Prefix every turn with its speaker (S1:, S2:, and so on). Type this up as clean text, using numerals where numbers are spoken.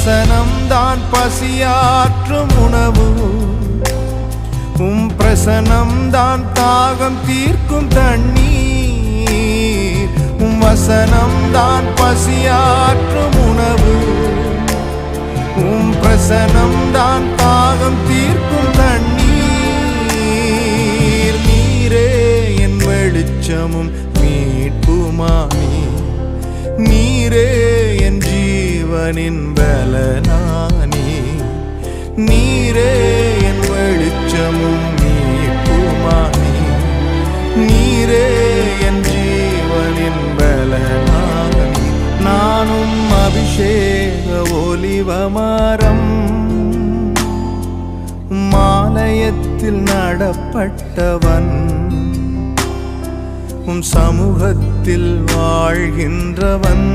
S1: வசனம்தான் பசியாற்றும் உணவு, உம் பிரசனம்தான் தாகம் தீர்க்கும் தண்ணீர். உம் வசனம்தான் பசியாற்றும் உணவு, உம் பிரசனம்தான் தாகம் தீர்க்கும் தண்ணீர். நீரே என் வெளிச்சமும் மீட்புமானி, நீரே என் ஜீவனின் பலனானி. நீரே என் வெளிச்சமும் மீட்புமானி, நீரே என் ஜீவனின் பலனானி. நானும் அபிஷேக ஒலிவமரம், மாலயத்தில் நடப்பட்டவன், உம் சமூகத்தில் வாழ்கின்றவன்.